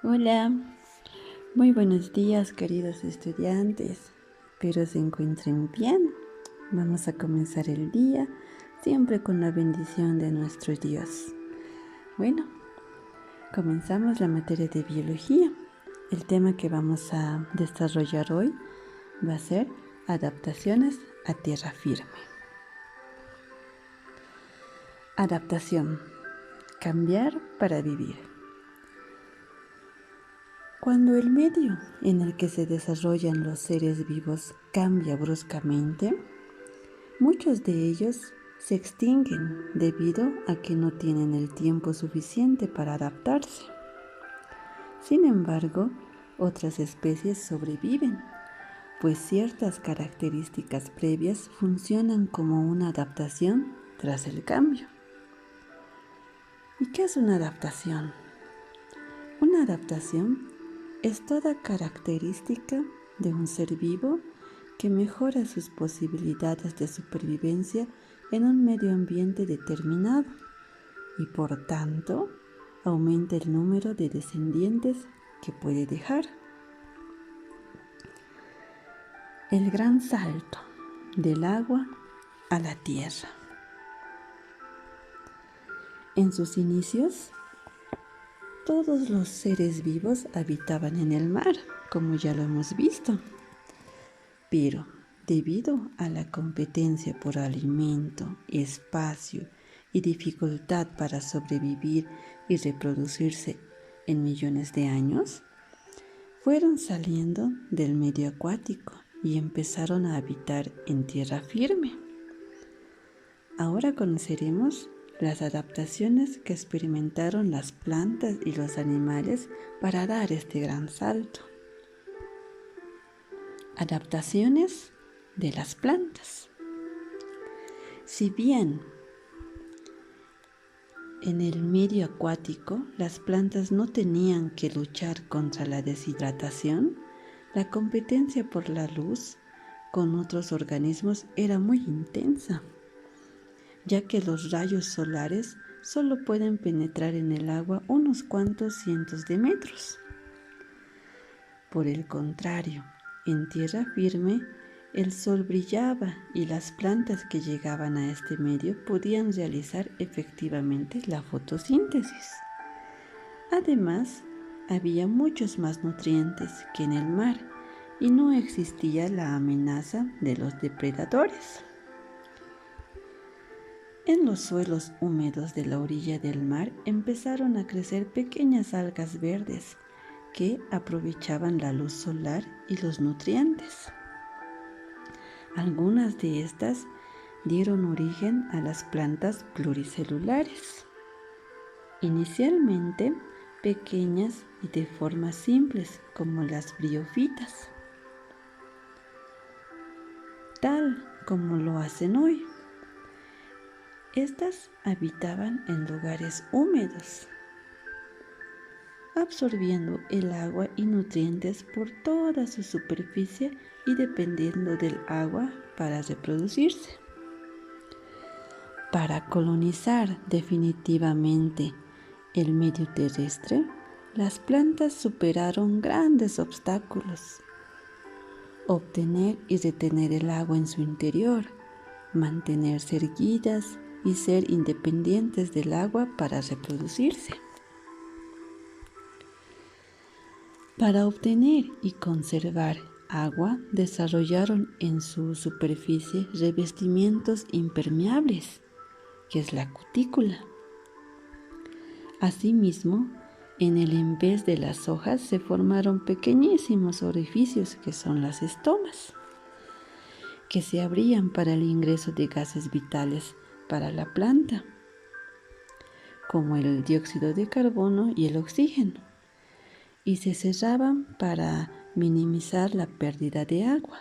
Hola, muy buenos días queridos estudiantes. Espero se encuentren bien. Vamos a comenzar el día siempre con la bendición de nuestro Dios. Bueno, comenzamos la materia de biología. El tema que vamos a desarrollar hoy va a ser adaptaciones a tierra firme. Adaptación. Cambiar para vivir. Cuando el medio en el que se desarrollan los seres vivos cambia bruscamente, muchos de ellos se extinguen debido a que no tienen el tiempo suficiente para adaptarse. Sin embargo, otras especies sobreviven, pues ciertas características previas funcionan como una adaptación tras el cambio. ¿Y qué es una adaptación? Una adaptación es toda característica de un ser vivo que mejora sus posibilidades de supervivencia en un medio ambiente determinado y por tanto aumenta el número de descendientes que puede dejar. El gran salto del agua a la tierra. En sus inicios, todos los seres vivos habitaban en el mar, como ya lo hemos visto. Pero debido a la competencia por alimento, espacio y dificultad para sobrevivir y reproducirse en millones de años, fueron saliendo del medio acuático y empezaron a habitar en tierra firme. Ahora conoceremos las adaptaciones que experimentaron las plantas y los animales para dar este gran salto. Adaptaciones de las plantas. Si bien en el medio acuático las plantas no tenían que luchar contra la deshidratación, la competencia por la luz con otros organismos era muy intensa, ya que los rayos solares solo pueden penetrar en el agua unos cuantos cientos de metros. Por el contrario, en tierra firme, el sol brillaba y las plantas que llegaban a este medio podían realizar efectivamente la fotosíntesis. Además, había muchos más nutrientes que en el mar y no existía la amenaza de los depredadores. En los suelos húmedos de la orilla del mar empezaron a crecer pequeñas algas verdes que aprovechaban la luz solar y los nutrientes. Algunas de estas dieron origen a las plantas pluricelulares, inicialmente pequeñas y de formas simples como las briófitas, tal como lo hacen hoy. Estas habitaban en lugares húmedos, absorbiendo el agua y nutrientes por toda su superficie y dependiendo del agua para reproducirse. Para colonizar definitivamente el medio terrestre, las plantas superaron grandes obstáculos. Obtener y retener el agua en su interior, mantenerse erguidas y ser independientes del agua para reproducirse. Para obtener y conservar agua, desarrollaron en su superficie revestimientos impermeables, que es la cutícula. Asimismo, en el envés de las hojas se formaron pequeñísimos orificios, que son las estomas, que se abrían para el ingreso de gases vitales para la planta, como el dióxido de carbono y el oxígeno, y se cerraban para minimizar la pérdida de agua.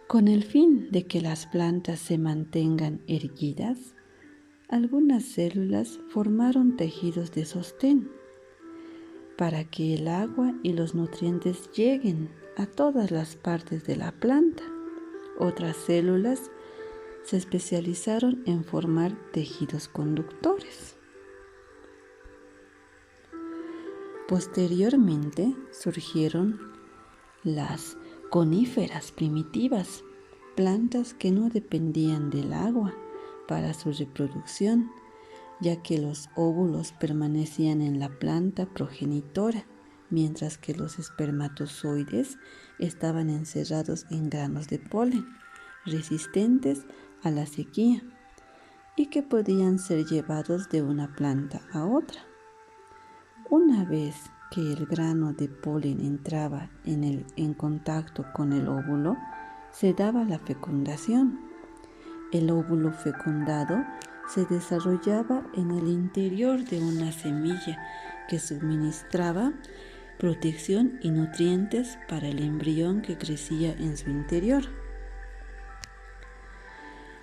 Con el fin de que las plantas se mantengan erguidas, algunas células formaron tejidos de sostén para que el agua y los nutrientes lleguen a todas las partes de la planta. Otras células se especializaron en formar tejidos conductores. Posteriormente surgieron las coníferas primitivas, plantas que no dependían del agua para su reproducción, ya que los óvulos permanecían en la planta progenitora, mientras que los espermatozoides estaban encerrados en granos de polen, resistentes a la sequía, y que podían ser llevados de una planta a otra. Una vez que el grano de polen entraba en contacto con el óvulo, se daba la fecundación. El óvulo fecundado se desarrollaba en el interior de una semilla que suministraba protección y nutrientes para el embrión que crecía en su interior.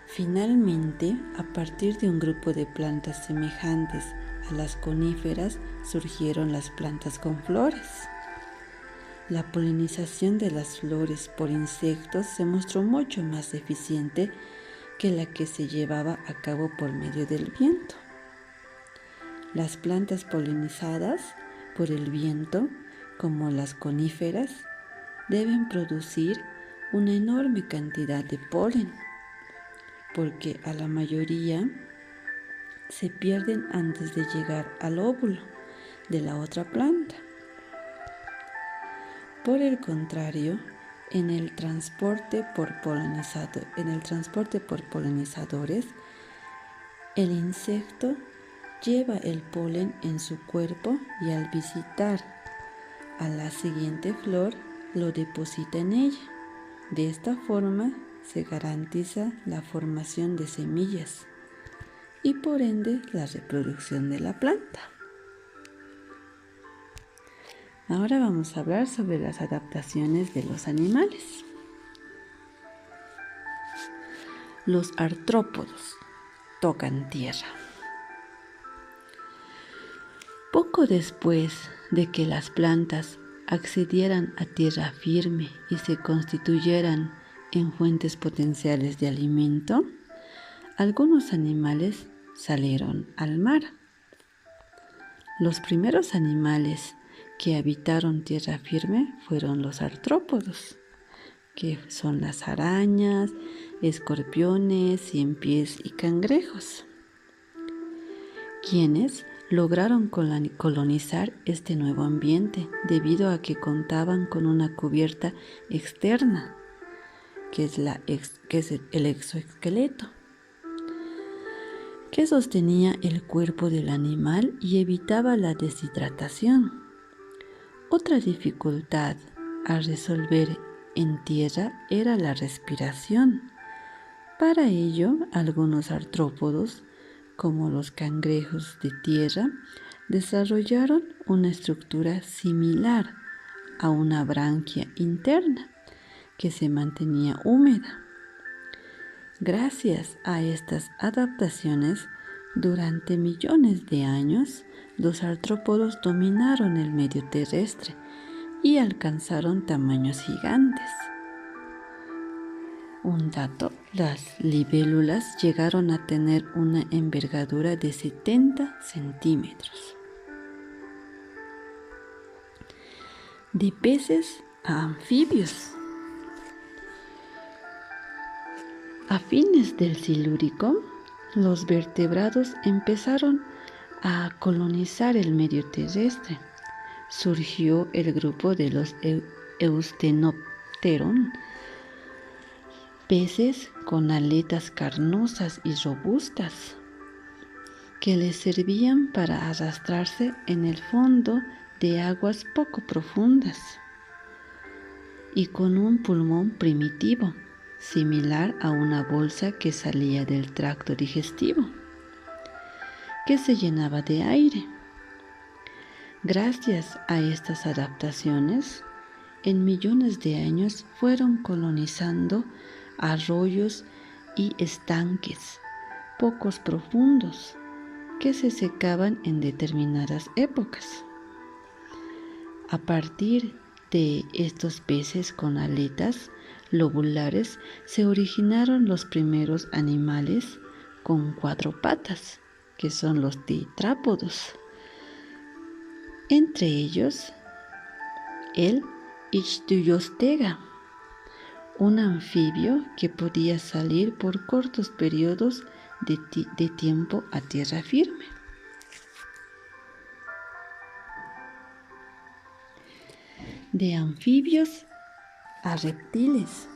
Finalmente, a partir de un grupo de plantas semejantes a las coníferas, surgieron las plantas con flores. La polinización de las flores por insectos se mostró mucho más eficiente que la que se llevaba a cabo por medio del viento. Las plantas polinizadas por el viento, como las coníferas, deben producir una enorme cantidad de polen, porque a la mayoría se pierden antes de llegar al óvulo de la otra planta. Por el contrario, en el transporte por polinizadores, el insecto lleva el polen en su cuerpo y al visitar a la siguiente flor lo deposita en ella. De esta forma se garantiza la formación de semillas y por ende la reproducción de la planta. Ahora vamos a hablar sobre las adaptaciones de los animales. Los artrópodos tocan tierra. Poco después de que las plantas accedieran a tierra firme y se constituyeran en fuentes potenciales de alimento, algunos animales salieron al mar. Los primeros animales que habitaron tierra firme fueron los artrópodos, que son las arañas, escorpiones, ciempiés y cangrejos, quienes lograron colonizar este nuevo ambiente debido a que contaban con una cubierta externa, que es el exoesqueleto, que sostenía el cuerpo del animal y evitaba la deshidratación. Otra dificultad a resolver en tierra era la respiración. Para ello, algunos artrópodos, como los cangrejos de tierra, desarrollaron una estructura similar a una branquia interna que se mantenía húmeda. Gracias a estas adaptaciones, durante millones de años, los artrópodos dominaron el medio terrestre y alcanzaron tamaños gigantes. Un dato: las libélulas llegaron a tener una envergadura de 70 centímetros. De peces a anfibios. A fines del Silúrico, los vertebrados empezaron a colonizar el medio terrestre. Surgió el grupo de los Eustenopteron, peces con aletas carnosas y robustas, que les servían para arrastrarse en el fondo de aguas poco profundas, y con un pulmón primitivo, similar a una bolsa que salía del tracto digestivo, que se llenaba de aire. Gracias a estas adaptaciones, en millones de años fueron colonizando arroyos y estanques pocos profundos que se secaban en determinadas épocas. A partir de estos peces con aletas lobulares se originaron los primeros animales con 4 patas, que son los tetrápodos, Entre ellos, el Ichthyostega, un anfibio que podía salir por cortos periodos de tiempo a tierra firme. De anfibios a reptiles.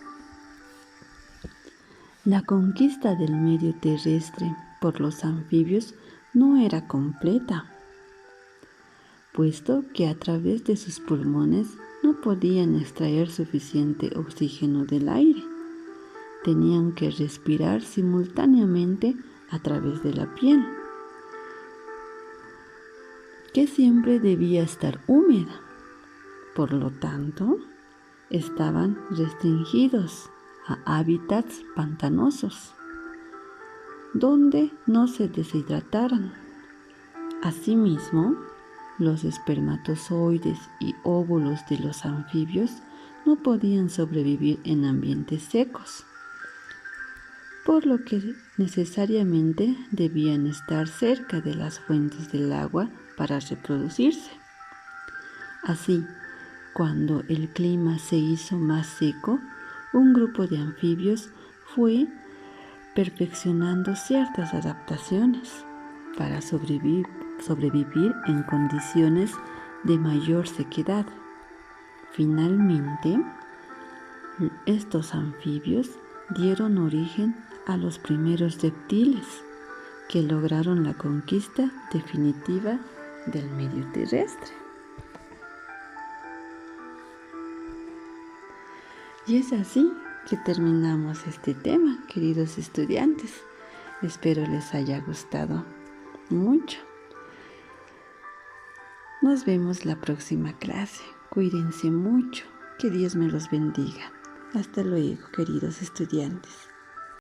La conquista del medio terrestre por los anfibios no era completa, puesto que a través de sus pulmones no podían extraer suficiente oxígeno del aire. Tenían que respirar simultáneamente a través de la piel, que siempre debía estar húmeda. Por lo tanto, estaban restringidos a hábitats pantanosos, donde no se deshidrataran. Asimismo, los espermatozoides y óvulos de los anfibios no podían sobrevivir en ambientes secos, por lo que necesariamente debían estar cerca de las fuentes del agua para reproducirse. Así, cuando el clima se hizo más seco, un grupo de anfibios fue perfeccionando ciertas adaptaciones para sobrevivir en condiciones de mayor sequedad. Finalmente, estos anfibios dieron origen a los primeros reptiles que lograron la conquista definitiva del medio terrestre. Y es así que terminamos este tema, queridos estudiantes. Espero les haya gustado mucho. Nos vemos la próxima clase. Cuídense mucho. Que Dios me los bendiga. Hasta luego, queridos estudiantes.